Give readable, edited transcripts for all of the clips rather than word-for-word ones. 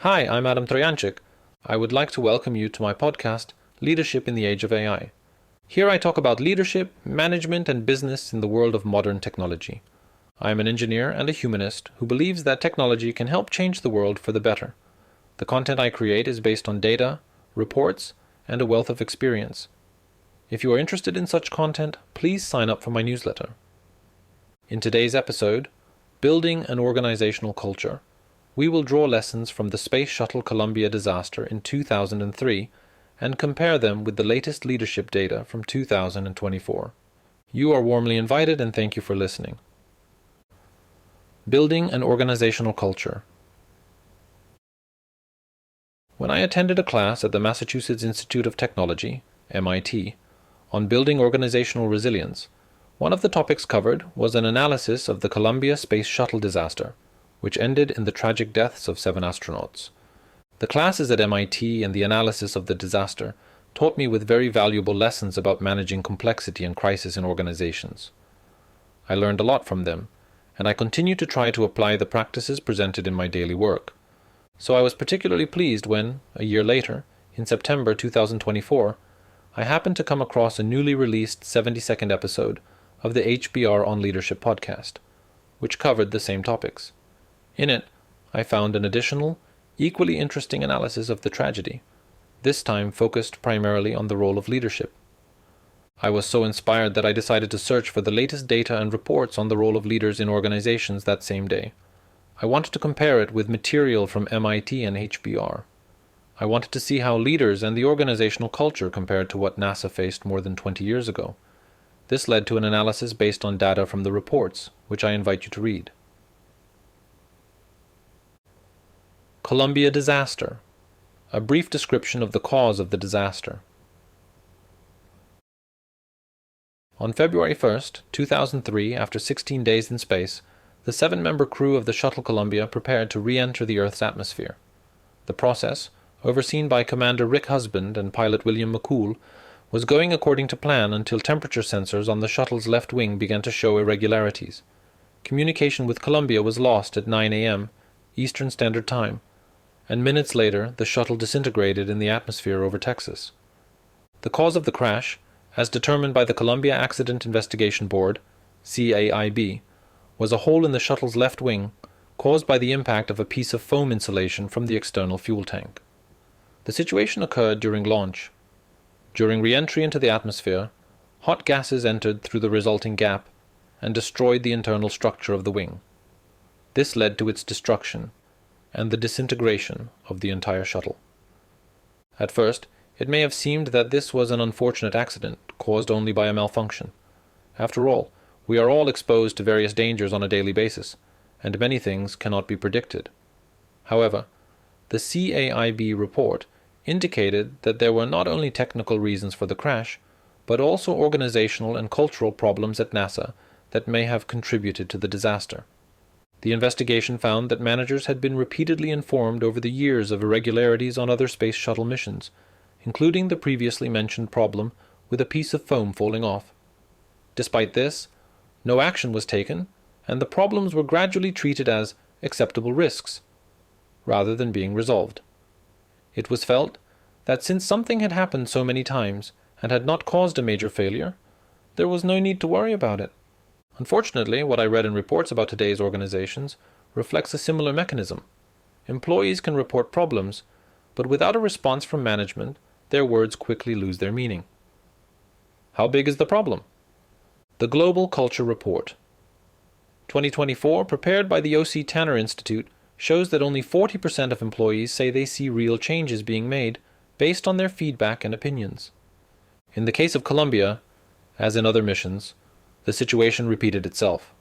Hi, I'm Adam Trojanczyk. I would like to welcome you to my podcast, Leadership in the Age of AI. Here I talk about leadership, management, and business in the world of modern technology. I am an engineer and a humanist who believes that technology can help change the world for the better. The content I create is based on data, reports, and a wealth of experience. If you are interested in such content, please sign up for my newsletter. In today's episode, Building an Organizational Culture, we will draw lessons from the Space Shuttle Columbia Disaster in 2003 and compare them with the latest leadership data from 2024. You are warmly invited and thank you for listening. Building an Organizational Culture. When I attended a class at the Massachusetts Institute of Technology, MIT, on building organizational resilience, one of the topics covered was an analysis of the Columbia Space Shuttle disaster, which ended in the tragic deaths of 7 astronauts. The classes at MIT and the analysis of the disaster taught me with very valuable lessons about managing complexity and crisis in organizations. I learned a lot from them, and I continue to try to apply the practices presented in my daily work. So I was particularly pleased when, a year later, in September 2024, I happened to come across a newly released 70-second episode of the HBR On Leadership podcast, which covered the same topics. In it, I found an additional, equally interesting analysis of the tragedy, this time focused primarily on the role of leadership. I was so inspired that I decided to search for the latest data and reports on the role of leaders in organizations that same day. I wanted to compare it with material from MIT and HBR. I wanted to see how leaders and the organizational culture compared to what NASA faced more than 20 years ago. This led to an analysis based on data from the reports, which I invite you to read. Columbia Disaster. A brief description of the cause of the disaster. On February 1st, 2003, after 16 days in space, the 7-member crew of the Shuttle Columbia prepared to re-enter the Earth's atmosphere. The process, overseen by Commander Rick Husband and pilot William McCool, was going according to plan until temperature sensors on the shuttle's left wing began to show irregularities. Communication with Columbia was lost at 9 a.m. Eastern Standard Time, and minutes later the shuttle disintegrated in the atmosphere over Texas. The cause of the crash, as determined by the Columbia Accident Investigation Board, CAIB, was a hole in the shuttle's left wing caused by the impact of a piece of foam insulation from the external fuel tank. The situation occurred during launch. During re-entry into the atmosphere, hot gases entered through the resulting gap and destroyed the internal structure of the wing. This led to its destruction and the disintegration of the entire shuttle. At first, it may have seemed that this was an unfortunate accident caused only by a malfunction. After all, we are all exposed to various dangers on a daily basis, and many things cannot be predicted. However, the CAIB report indicated that there were not only technical reasons for the crash, but also organizational and cultural problems at NASA that may have contributed to the disaster. The investigation found that managers had been repeatedly informed over the years of irregularities on other space shuttle missions, including the previously mentioned problem with a piece of foam falling off. Despite this, no action was taken, and the problems were gradually treated as acceptable risks, rather than being resolved. It was felt that since something had happened so many times and had not caused a major failure, there was no need to worry about it. Unfortunately, what I read in reports about today's organizations reflects a similar mechanism. Employees can report problems, but without a response from management, their words quickly lose their meaning. How big is the problem? The Global Culture Report. 2024, prepared by the O.C. Tanner Institute, shows that only 40% of employees say they see real changes being made based on their feedback and opinions. In the case of Columbia, as in other missions, the situation repeated itself.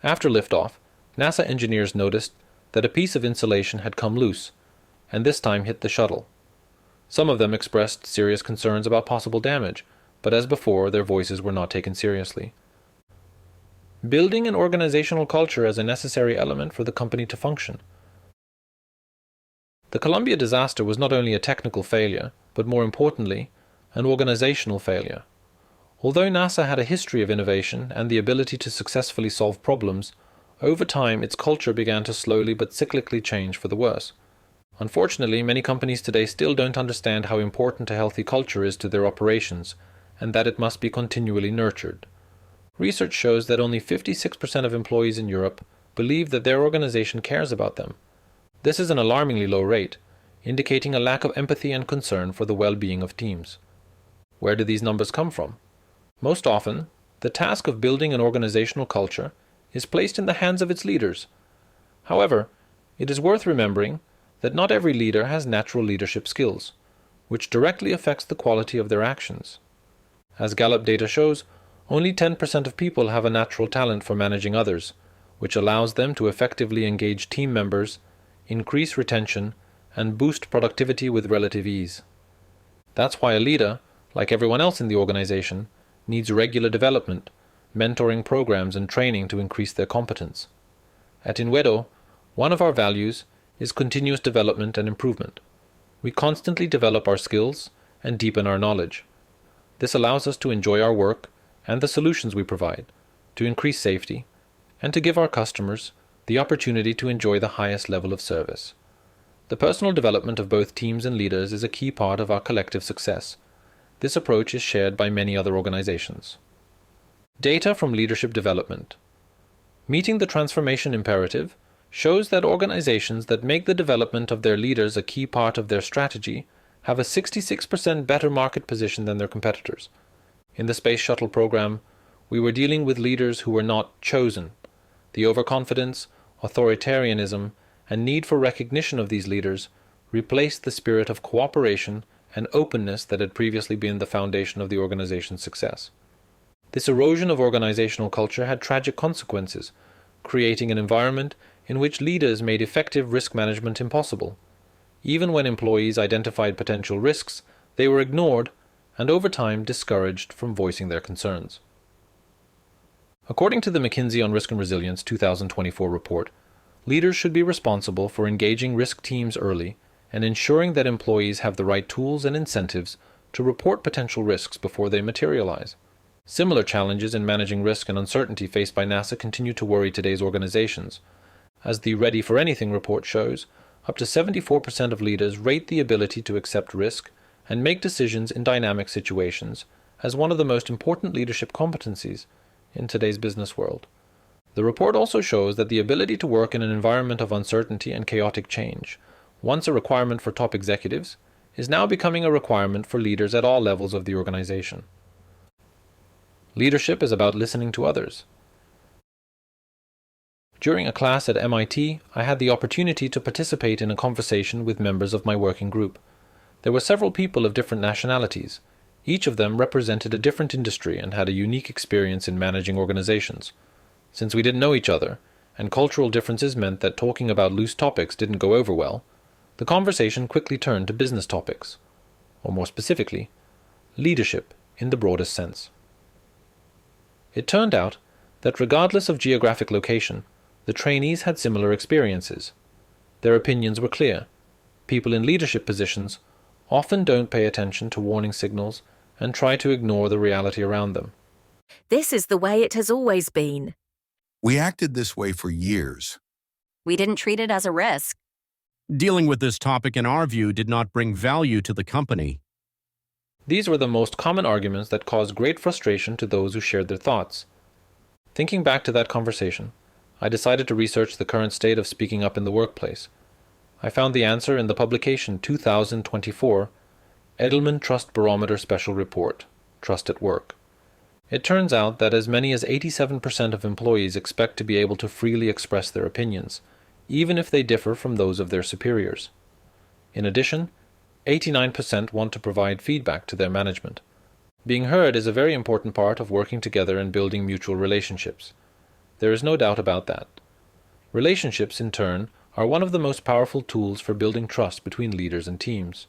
After liftoff, NASA engineers noticed that a piece of insulation had come loose, and this time hit the shuttle. Some of them expressed serious concerns about possible damage, but as before, their voices were not taken seriously. Building an organizational culture as a necessary element for the company to function. The Columbia disaster was not only a technical failure, but more importantly, an organizational failure. Although NASA had a history of innovation and the ability to successfully solve problems, over time its culture began to slowly but cyclically change for the worse. Unfortunately, many companies today still don't understand how important a healthy culture is to their operations, and that it must be continually nurtured. Research shows that only 56% of employees in Europe believe that their organization cares about them. This is an alarmingly low rate, indicating a lack of empathy and concern for the well-being of teams. Where do these numbers come from? Most often, the task of building an organizational culture is placed in the hands of its leaders. However, it is worth remembering that not every leader has natural leadership skills, which directly affects the quality of their actions. As Gallup data shows, only 10% of people have a natural talent for managing others, which allows them to effectively engage team members, increase retention, and boost productivity with relative ease. That's why a leader, like everyone else in the organization, needs regular development, mentoring programs, and training to increase their competence. At Inwedo, one of our values is continuous development and improvement. We constantly develop our skills and deepen our knowledge. This allows us to enjoy our work and the solutions we provide, to increase safety, and to give our customers the opportunity to enjoy the highest level of service. The personal development of both teams and leaders is a key part of our collective success. This approach is shared by many other organizations. Data from leadership development. Meeting the transformation imperative shows that organizations that make the development of their leaders a key part of their strategy have a 66% better market position than their competitors. In the Space Shuttle program, we were dealing with leaders who were not chosen. The overconfidence, authoritarianism, and need for recognition of these leaders replaced the spirit of cooperation and openness that had previously been the foundation of the organization's success. This erosion of organizational culture had tragic consequences, creating an environment in which leaders made effective risk management impossible. Even when employees identified potential risks, they were ignored and over time discouraged from voicing their concerns. According to the McKinsey on Risk and Resilience 2024 report, leaders should be responsible for engaging risk teams early and ensuring that employees have the right tools and incentives to report potential risks before they materialize. Similar challenges in managing risk and uncertainty faced by NASA continue to worry today's organizations. As the Ready for Anything report shows, up to 74% of leaders rate the ability to accept risk and make decisions in dynamic situations as one of the most important leadership competencies in today's business world. The report also shows that the ability to work in an environment of uncertainty and chaotic change, once a requirement for top executives, is now becoming a requirement for leaders at all levels of the organization. Leadership is about listening to others. During a class at MIT, I had the opportunity to participate in a conversation with members of my working group. There were several people of different nationalities. Each of them represented a different industry and had a unique experience in managing organizations. Since we didn't know each other, and cultural differences meant that talking about loose topics didn't go over well, the conversation quickly turned to business topics, or more specifically, leadership in the broadest sense. It turned out that regardless of geographic location, the trainees had similar experiences. Their opinions were clear. People in leadership positions often don't pay attention to warning signals and try to ignore the reality around them. This is the way it has always been. We acted this way for years. We didn't treat it as a risk. Dealing with this topic, in our view, did not bring value to the company. These were the most common arguments that caused great frustration to those who shared their thoughts. Thinking back to that conversation, I decided to research the current state of speaking up in the workplace. I found the answer in the publication 2024 Edelman Trust Barometer Special Report, Trust at Work. It turns out that as many as 87% of employees expect to be able to freely express their opinions, even if they differ from those of their superiors. In addition, 89% want to provide feedback to their management. Being heard is a very important part of working together and building mutual relationships. There is no doubt about that. Relationships, in turn, are one of the most powerful tools for building trust between leaders and teams.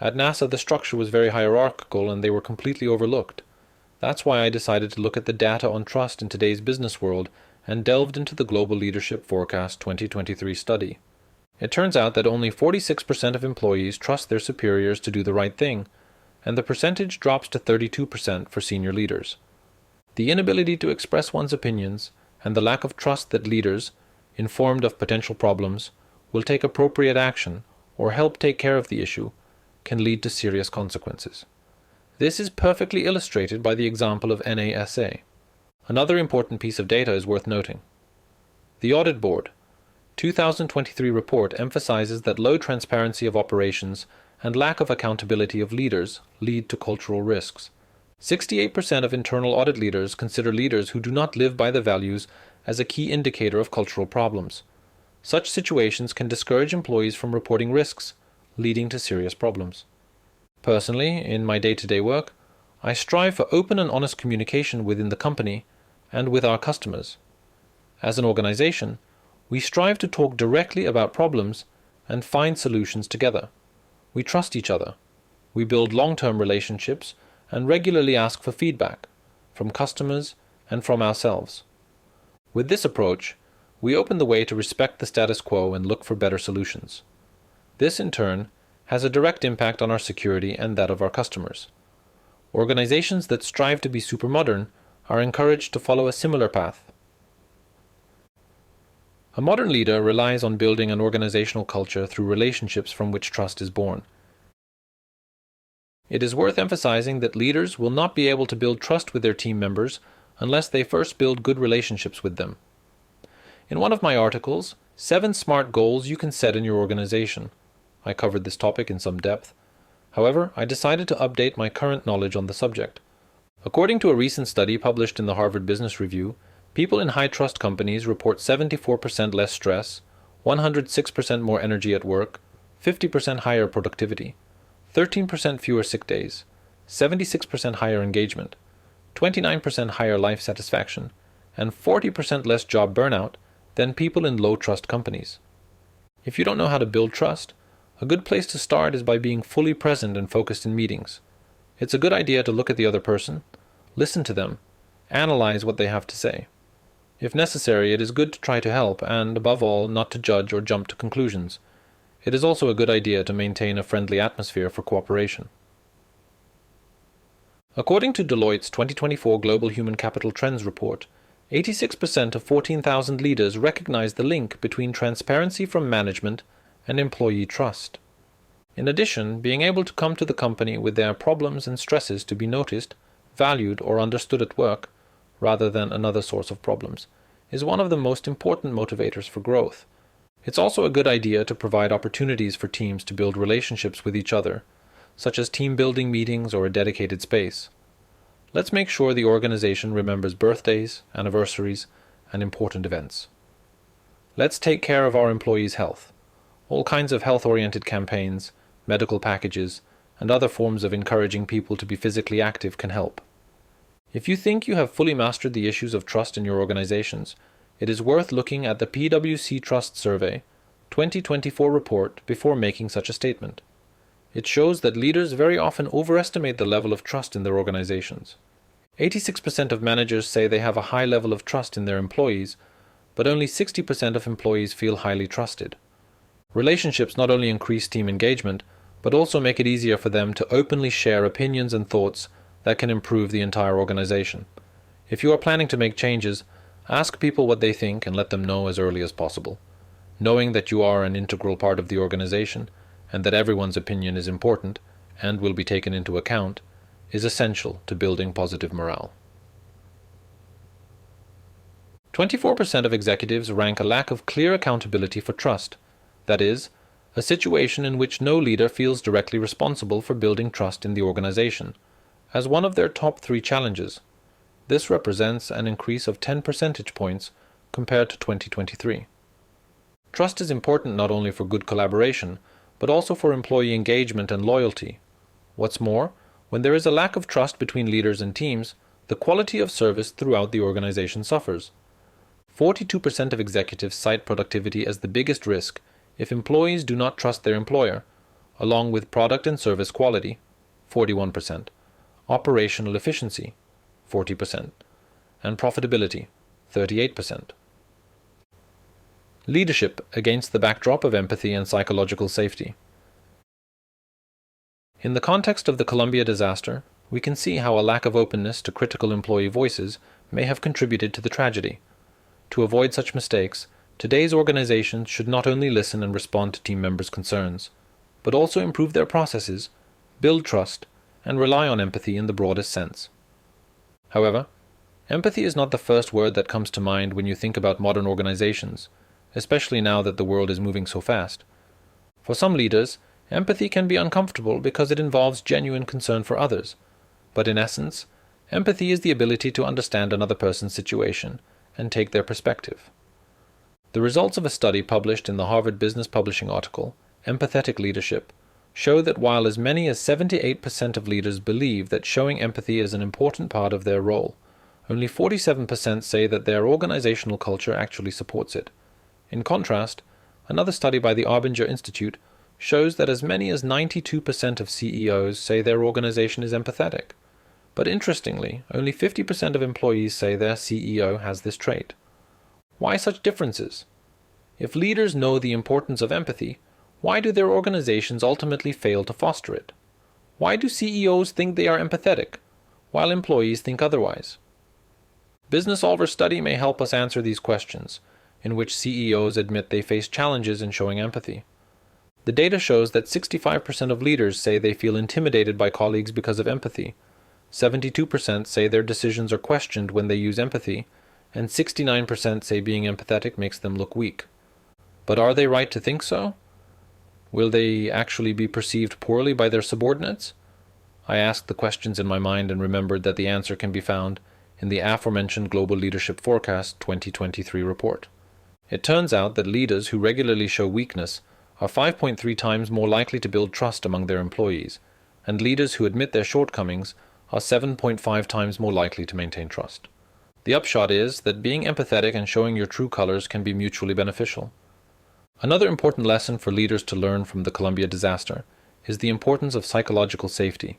At NASA, the structure was very hierarchical and they were completely overlooked. That's why I decided to look at the data on trust in today's business world and delved into the Global Leadership Forecast 2023 study. It turns out that only 46% of employees trust their superiors to do the right thing, and the percentage drops to 32% for senior leaders. The inability to express one's opinions and the lack of trust that leaders, informed of potential problems, will take appropriate action or help take care of the issue, can lead to serious consequences. This is perfectly illustrated by the example of NASA. Another important piece of data is worth noting. The Audit Board 2023 report emphasizes that low transparency of operations and lack of accountability of leaders lead to cultural risks. 68% of internal audit leaders consider leaders who do not live by the values as a key indicator of cultural problems. Such situations can discourage employees from reporting risks, leading to serious problems. Personally, in my day-to-day work, I strive for open and honest communication within the company and with our customers. As an organization, we strive to talk directly about problems and find solutions together. We trust each other. We build long-term relationships and regularly ask for feedback from customers and from ourselves. With this approach, we open the way to respect the status quo and look for better solutions. This, in turn, has a direct impact on our security and that of our customers. Organizations that strive to be super modern are encouraged to follow a similar path. A modern leader relies on building an organizational culture through relationships from which trust is born. It is worth emphasizing that leaders will not be able to build trust with their team members unless they first build good relationships with them. In one of my articles, 7 SMART goals you can set in your organization, I covered this topic in some depth. However, I decided to update my current knowledge on the subject. According to a recent study published in the Harvard Business Review, people in high-trust companies report 74% less stress, 106% more energy at work, 50% higher productivity, 13% fewer sick days, 76% higher engagement, 29% higher life satisfaction, and 40% less job burnout than people in low-trust companies. If you don't know how to build trust, a good place to start is by being fully present and focused in meetings. It's a good idea to look at the other person, listen to them, analyze what they have to say. If necessary, it is good to try to help and, above all, not to judge or jump to conclusions. It is also a good idea to maintain a friendly atmosphere for cooperation. According to Deloitte's 2024 Global Human Capital Trends Report, 86% of 14,000 leaders recognize the link between transparency from management and employee trust. In addition, being able to come to the company with their problems and stresses to be noticed, valued, or understood at work, rather than another source of problems, is one of the most important motivators for growth. It's also a good idea to provide opportunities for teams to build relationships with each other, such as team-building meetings or a dedicated space. Let's make sure the organization remembers birthdays, anniversaries, and important events. Let's take care of our employees' health. All kinds of health-oriented campaigns, medical packages, and other forms of encouraging people to be physically active can help. If you think you have fully mastered the issues of trust in your organizations, it is worth looking at the PwC Trust Survey 2024 report before making such a statement. It shows that leaders very often overestimate the level of trust in their organizations. 86% of managers say they have a high level of trust in their employees, but only 60% of employees feel highly trusted. Relationships not only increase team engagement, but also make it easier for them to openly share opinions and thoughts that can improve the entire organization. If you are planning to make changes, ask people what they think and let them know as early as possible. Knowing that you are an integral part of the organization and that everyone's opinion is important and will be taken into account is essential to building positive morale. 24% of executives rank a lack of clear accountability for trust, that is, a situation in which no leader feels directly responsible for building trust in the organization, as one of their top 3 challenges. This represents an increase of 10 percentage points compared to 2023. Trust is important not only for good collaboration, but also for employee engagement and loyalty. What's more, when there is a lack of trust between leaders and teams, the quality of service throughout the organization suffers. 42% of executives cite productivity as the biggest risk if employees do not trust their employer, along with product and service quality, 41%, operational efficiency, 40%, and profitability, 38%. Leadership against the backdrop of empathy and psychological safety. In the context of the Columbia disaster, we can see how a lack of openness to critical employee voices may have contributed to the tragedy. To avoid such mistakes, today's organizations should not only listen and respond to team members' concerns, but also improve their processes, build trust, and rely on empathy in the broadest sense. However, empathy is not the first word that comes to mind when you think about modern organizations, especially now that the world is moving so fast. For some leaders, empathy can be uncomfortable because it involves genuine concern for others, but in essence, empathy is the ability to understand another person's situation and take their perspective. The results of a study published in the Harvard Business Publishing article, Empathetic Leadership, show that while as many as 78% of leaders believe that showing empathy is an important part of their role, only 47% say that their organizational culture actually supports it. In contrast, another study by the Arbinger Institute shows that as many as 92% of CEOs say their organization is empathetic. But interestingly, only 50% of employees say their CEO has this trait. Why such differences? If leaders know the importance of empathy, why do their organizations ultimately fail to foster it? Why do CEOs think they are empathetic, while employees think otherwise? Business Solver's study may help us answer these questions, in which CEOs admit they face challenges in showing empathy. The data shows that 65% of leaders say they feel intimidated by colleagues because of empathy, 72% say their decisions are questioned when they use empathy, and 69% say being empathetic makes them look weak. But are they right to think so? Will they actually be perceived poorly by their subordinates? I asked the questions in my mind and remembered that the answer can be found in the aforementioned Global Leadership Forecast 2023 report. It turns out that leaders who regularly show weakness are 5.3 times more likely to build trust among their employees, and leaders who admit their shortcomings are 7.5 times more likely to maintain trust. The upshot is that being empathetic and showing your true colors can be mutually beneficial. Another important lesson for leaders to learn from the Columbia disaster is the importance of psychological safety.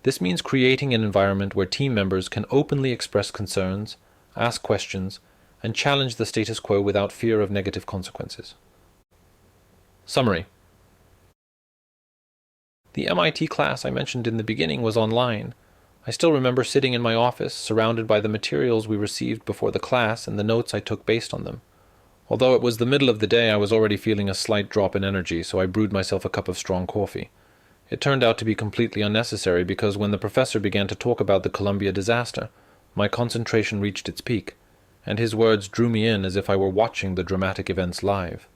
This means creating an environment where team members can openly express concerns, ask questions, and challenge the status quo without fear of negative consequences. Summary. The MIT class I mentioned in the beginning was online. I still remember sitting in my office, surrounded by the materials we received before the class and the notes I took based on them. Although it was the middle of the day, I was already feeling a slight drop in energy, so I brewed myself a cup of strong coffee. It turned out to be completely unnecessary because when the professor began to talk about the Columbia disaster, my concentration reached its peak, and his words drew me in as if I were watching the dramatic events live.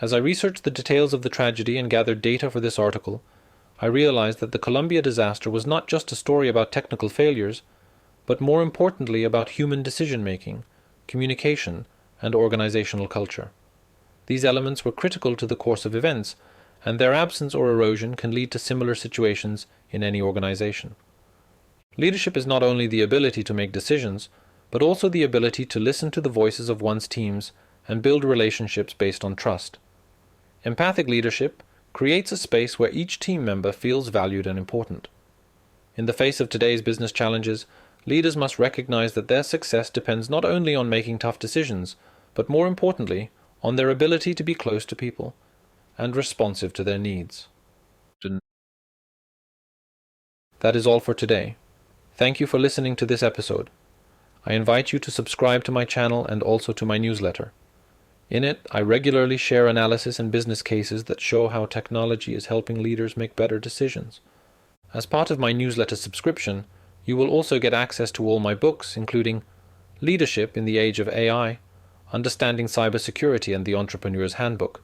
As I researched the details of the tragedy and gathered data for this article, I realized that the Columbia disaster was not just a story about technical failures, but more importantly about human decision-making, communication, and organizational culture. These elements were critical to the course of events, and their absence or erosion can lead to similar situations in any organization. Leadership is not only the ability to make decisions, but also the ability to listen to the voices of one's teams and build relationships based on trust. Empathic leadership creates a space where each team member feels valued and important. In the face of today's business challenges, leaders must recognize that their success depends not only on making tough decisions, but more importantly, on their ability to be close to people and responsive to their needs. That is all for today. Thank you for listening to this episode. I invite you to subscribe to my channel and also to my newsletter. In it, I regularly share analysis and business cases that show how technology is helping leaders make better decisions. As part of my newsletter subscription, you will also get access to all my books, including Leadership in the Age of AI, Understanding Cybersecurity and the Entrepreneur's Handbook,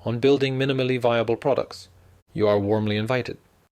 on building minimally viable products. You are warmly invited.